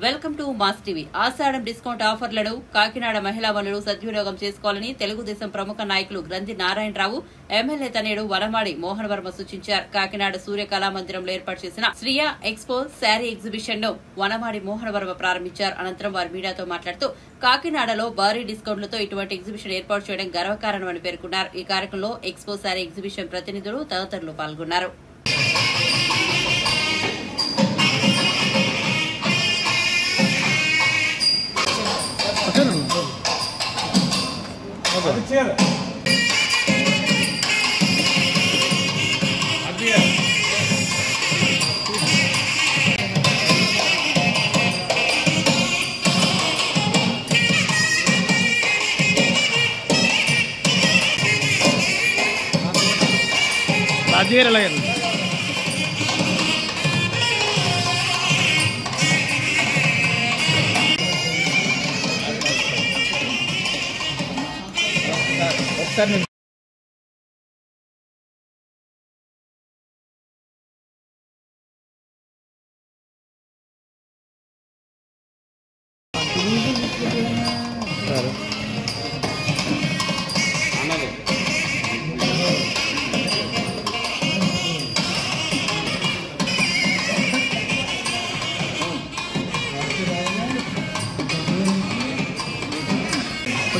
Welcome to Mass TV. Ashadham discount ఆఫర్లను కాకినాడ మహిళా వనులు సద్వినియోగం చేసుకోవాలని తెలుగుదేశం ప్రముఖ నాయకులు గ్రంథి నారాయణరావు, ఎమ్మెల్యే తనయుడు వనమాడి మోహన్ వర్మ సూచించారు. కాకినాడ సూర్య కళామందిరంలో ఏర్పాటు చేసిన శ్రియా ఎక్స్పో శారీ ఎగ్జిబిషన్ ను వనమాడి మోహన్ వర్మ ప్రారంభించారు. అనంతరం వారు మీడియాతో మాట్లాడుతూ కాకినాడలో భారీ డిస్కౌంట్లతో ఇటువంటి ఎగ్జిబిషన్ ఏర్పాటు చేయడం గర్వకారణమని పేర్కొన్నారు. ఈ కార్యక్రమంలో ఎక్స్పో శారీ ఎగ్జిబిషన్ ప్రతినిధులు తదితరులు పాల్గొన్నారు.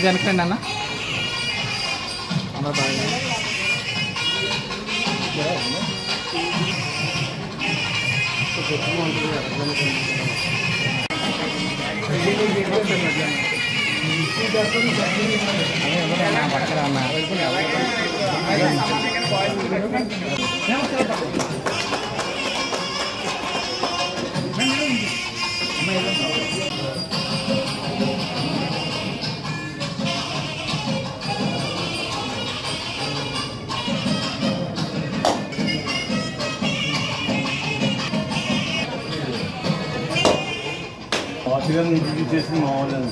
వెనకండి అన్న చేసి మా వాళ్ళని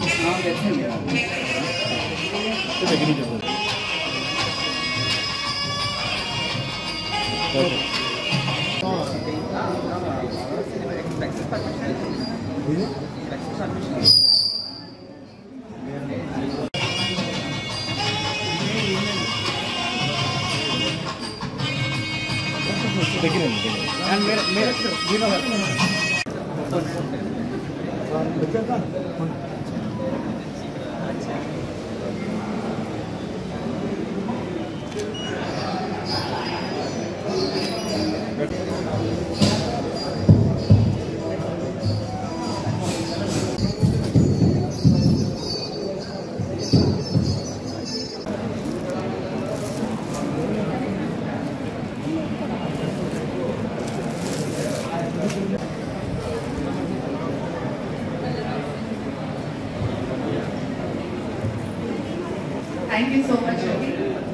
థ్యాంక్ యూ సో మచ్ అండి.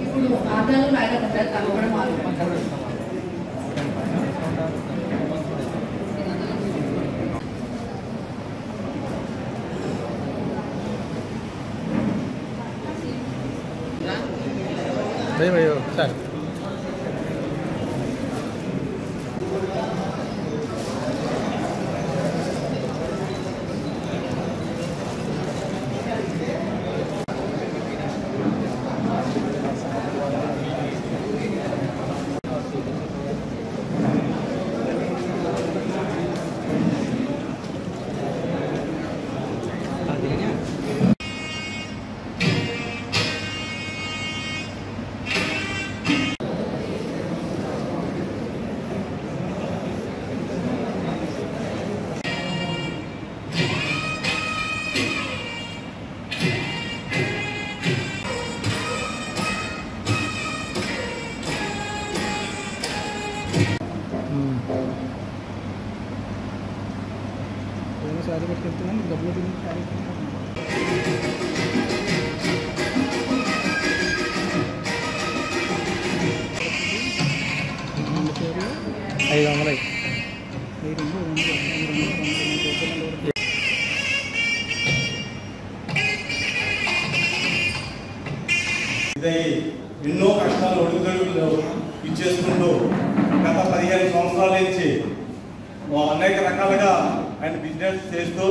ఇప్పుడు ఆధార్ మేడం ఉంటారు, తను కూడా మాట్లాడుకుంటారు. సార్ శారీ పెట్టుకెళ్తున్నాను, డబ్బులు తిని శారీ 500 ఎన్నో కష్టాలు ఒడిదుడుకులు ఇచ్చేసుకుంటూ గత 15 సంవత్సరాల నుంచి అనేక రకాలుగా ఆయన బిజినెస్ చేస్తూ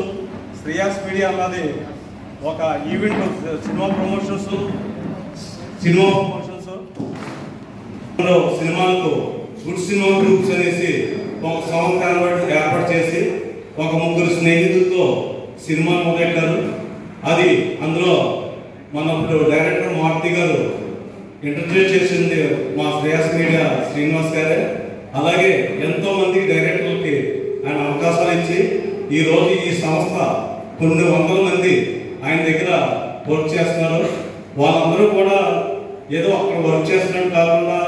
శ్రేయాస్ మీడియా అన్నది ఒక ఈవెంట్ సినిమా ప్రమోషన్స్ సినిమాలకు గుడ్ సినిమా గ్రూప్స్ అనేసి ఒక సంవత్సరం ఏర్పాటు చేసి ఒక 3 స్నేహితులతో సినిమా మొదలెట్టారు. అది అందులో మన డైరెక్టర్ మారుతి గారు ఇంట్రడ్యూస్ చేసింది మా శ్రేయాస్ మీడియా శ్రీనివాస్ గారే. అలాగే ఎంతో మంది డైరెక్టర్లకి ఆయన అవకాశాలు ఇచ్చి ఈరోజు ఈ సంస్థ కొన్ని వందల మంది ఆయన దగ్గర వర్క్ చేస్తున్నారు. వాళ్ళందరూ కూడా ఏదో అక్కడ వర్క్ చేస్తున్నట్టు కాకుండా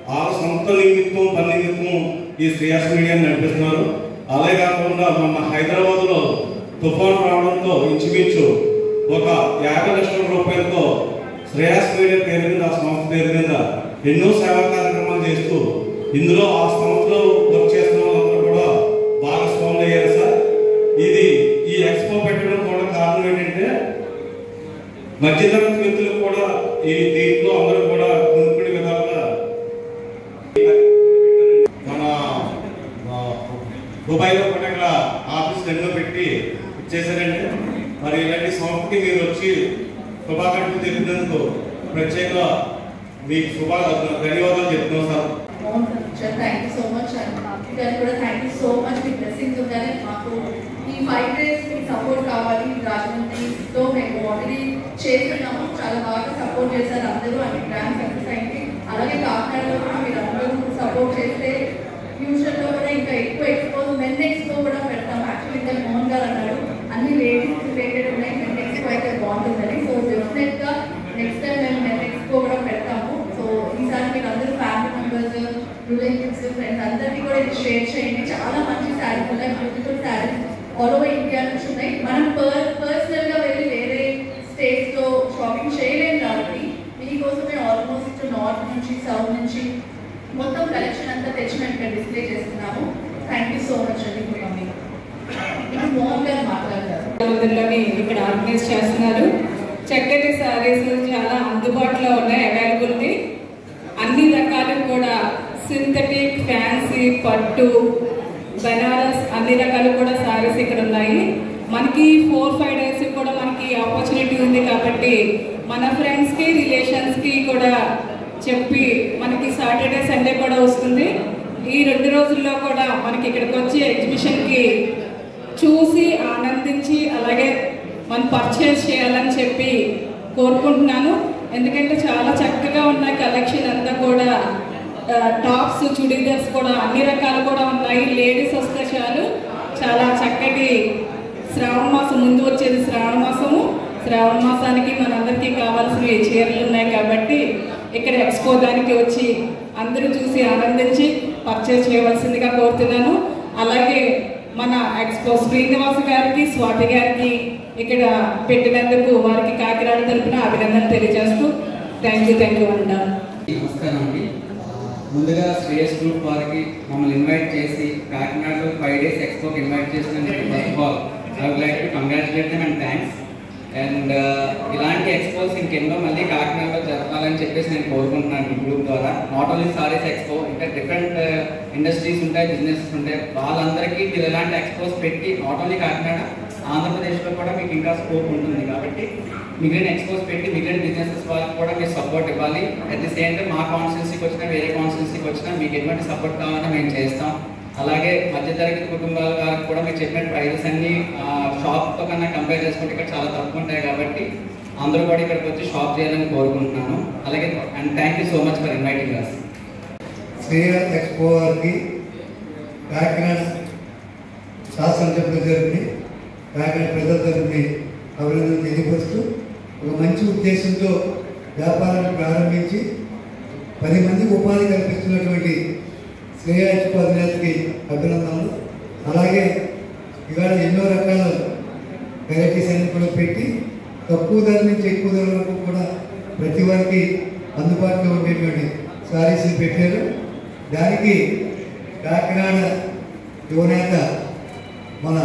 వాళ్ళ సొంత నిమిత్తం పని నిమిత్తం ఈ శ్రేయాస్ మీడియాని నడిపిస్తున్నారు. అలాగే కాకుండా మన హైదరాబాద్లో తుఫాను రావడంతో ఇంచుమించు ఒక 50 లక్షల రూపాయలతో శ్రేయాస్ మీడియా పేరు మీద ఆ సంస్థ పేరు మీద ఎన్నో సేవా కార్యక్రమాలు చేస్తూ ఇందులో ఆ సంస్థలో వర్క్ చేస్తున్న వాళ్ళందరూ కూడా భాగస్వాములు అయ్యారు సార్. ఇది ఈ ఎక్స్పో పెట్టడం కూడా కారణం ఏంటంటే మధ్యతరగతి వ్యక్తులకు కూడా ఈ దీంట్లో అందరూ కూడా కొనుక్కునే విధాలుగా మన దుబాయ్లో కూడా ఇక్కడ ఆఫీస్ ఎన్నో పెట్టి ఇచ్చేసారండి. మరి ఇలాంటి సంస్థకి మీరు వచ్చి శుభాకాంక్షలు తెలిపినందుకు ప్రత్యేకంగా మీకు ధన్యవాదాలు చెప్తున్నాం sir. Thank you so much కూడా థ్యాంక్ యూ సో మచ్. మీ బ్లెస్సింగ్స్ ఉండాలి. మాకు ఈ 5 days మీకు సపోర్ట్ కావాలి. రాజమండ్రిలో మేము ఆల్రెడీ చేస్తున్నాము, చాలా బాగా సపోర్ట్ చేశారు అందరూ. అన్ని గ్రాండ్ సక్సెస్ అయింది. అలాగే కాకినాడలో కూడా మీరు అందరూ సపోర్ట్ చేస్తే ఫ్యూచర్లో కూడా ఇంకా ఎక్కువ ఎక్స్పోజ్ మెన్ ఎక్స్పో కూడా పెడతాం. యాక్చువల్లీ ఇంకా మోహన్ గారు అన్నారు అన్ని లేడీస్ రిలేటెడ్ ఉన్నాయి, మెన్ ఎక్స్పో అయితే బాగుంటుందని. సో డెఫినెట్గా నెక్స్ట్ టైం మేము మెన్ ఎక్స్పో కూడా పెడతాము. సో ఈసారి మీరు అందరూ ఫ్యామిలీ మెంబర్స్, రిలేటివ్స్, ఫ్రెండ్స్ అందరికీ కూడా ఇది షేర్ చేయండి. చాలా మంచి శారీస్ ఉన్నాయి, beautiful saris all over India నుంచి ఉన్నాయి. మనం పర్సనల్గా వెళ్ళి వేరే స్టేట్స్లో షాపింగ్ చేయలేము కాబట్టి మీకోసమే ఆల్మోస్ట్ నార్త్ నుంచి సౌత్ నుంచి మొత్తం కలెక్షన్ అంతా తెచ్చి మేము ఇక్కడ డిస్ప్లే చేస్తున్నాము. థ్యాంక్ యూ సో మచ్ అండి. ఇప్పుడు మోహన్ గారు మాట్లాడతారు. ఇక్కడ ఆర్గనైజ్ చేస్తున్నారు. చక్కటి సారీస్ చాలా అందుబాటులో ఉన్నాయి, అవైలబిలిటీ అన్ని రకాలు కూడా సింథటిక్, ఫ్యాన్సీ, పట్టు, బనారస్ అన్ని రకాలు కూడా సారీస్ ఇక్కడ ఉన్నాయి. మనకి 4-5 days కూడా మనకి ఆపర్చునిటీ ఉంది కాబట్టి మన ఫ్రెండ్స్కి, రిలేషన్స్కి కూడా చెప్పి మనకి సాటర్డే, సండే కూడా వస్తుంది. ఈ 2 రోజుల్లో కూడా మనకి ఇక్కడికి వచ్చి ఎగ్జిబిషన్కి చూసి ఆనందించి అలాగే మనం పర్చేస్ చేయాలని చెప్పి కోరుకుంటున్నాను. ఎందుకంటే చాలా చక్కగా ఉన్న కలెక్షన్ అంతా కూడా టాప్స్, చుడీదార్స్ కూడా అన్ని రకాలు కూడా ఉన్నాయి. లేడీస్ వస్తే చాలు చాలా చక్కటి శ్రావణ మాసం ముందు వచ్చేది శ్రావణ మాసము. శ్రావణ మాసానికి మనందరికీ కావాల్సిన చీరలు ఉన్నాయి కాబట్టి ఇక్కడ ఎక్స్పో దానికి వచ్చి అందరూ చూసి ఆనందించి పర్చేస్ చేయవలసిందిగా కోరుతున్నాను. అలాగే మన ఎక్స్పో శ్రీనివాస్ గారికి, స్వాతి గారికి ఇక్కడ పెట్టినందుకు వారికి కాకినాడ తరపున అభినందనలు తెలియజేస్తూ థ్యాంక్ యూ అన్నారు. నమస్కారం అండి. ముందుగా శ్రేయస్ గ్రూప్ వారికి మమ్మల్ని ఇన్వైట్ చేసి కాకినాడలో 5 days ఎక్స్పోకి ఇన్వైట్ చేసినందుకు first of all I would like to congratulate them and thanks. And ఇలాంటి ఎక్స్పోస్ ఇంకెన్నో మళ్ళీ కాకినాడలో జరపాలని చెప్పేసి నేను కోరుకుంటున్నాను ఈ గ్రూప్ ద్వారా. నాట్ ఓన్లీ సారీస్ ఎక్స్పో, ఇంకా డిఫరెంట్ ఇండస్ట్రీస్ ఉంటాయి, బిజినెసెస్ ఉంటాయి, వాళ్ళందరికీ మీరు ఇలాంటి ఎక్స్పోస్ పెట్టి నాట్ ఓన్లీ కాకినాడ, ఆంధ్రప్రదేశ్లో కూడా మీకు ఇంకా స్కోప్ ఉంటుంది కాబట్టి మిగిలిన ఎక్స్పోస్ పెట్టి మిగిలిన బిజినెసెస్ వాళ్ళకి కూడా మీరు సపోర్ట్ ఇవ్వాలి. అట్ ది సేమ్ టైం మా కాన్స్టిట్యున్సీకి వచ్చినా వేరే కాన్స్టిట్యున్సీకి వచ్చినా మీకు ఎటువంటి సపోర్ట్ కావాలన్నా మేము చేస్తాం. అలాగే మధ్యతరగతి కుటుంబాల వారికి కూడా మీరు చెప్పిన ప్రైజెస్ అన్ని షాప్తో కన్నా కంపేర్ చేసుకుంటే ఇక్కడ చాలా తక్కువ ఉంటాయి కాబట్టి అందరూ కూడా ఇక్కడికి వచ్చి షాప్ చేయాలని కోరుకుంటున్నాను. అలాగే and thank you so much for inviting us. Shreyas expo వారికి కాకినాడ శాసనసభ్యుల తరపుని, కాకినాడ ప్రజల తరపుని అభినందనలు తెలియపరుస్తూ ఒక మంచి ఉద్దేశంతో వ్యాపారాన్ని ప్రారంభించి 10 మందికి ఉపాధి కల్పిస్తున్నటువంటి శ్రేయ ఎక్స్పో అధినేతకి అభినందనలు. అలాగే ఇవాళ ఎన్నో రకాల వెరైటీస్ అన్ని కూడా పెట్టి తక్కువ ధర నుంచి ఎక్కువ ధర వరకు కూడా ప్రతి వారికి అందుబాటులో ఉండేటువంటి సారీస్ పెట్టారు. దానికి కాకినాడ యువనేత మన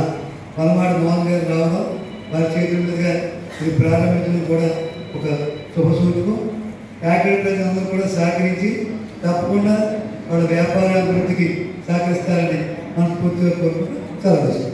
పలమాడు మోహన్ గారు రావడం, వారి చేతుల మీదుగా ఇది ప్రారంభించడం కూడా ఒక శుభ సూచకం. కాకినాడ ప్రజలందరూ కూడా సహకరించి తప్పకుండా వాళ్ళ వ్యాపార అభివృద్ధికి సహకరిస్తారని మనస్ఫూర్తిగా కోరుకుంటూ సెలవు.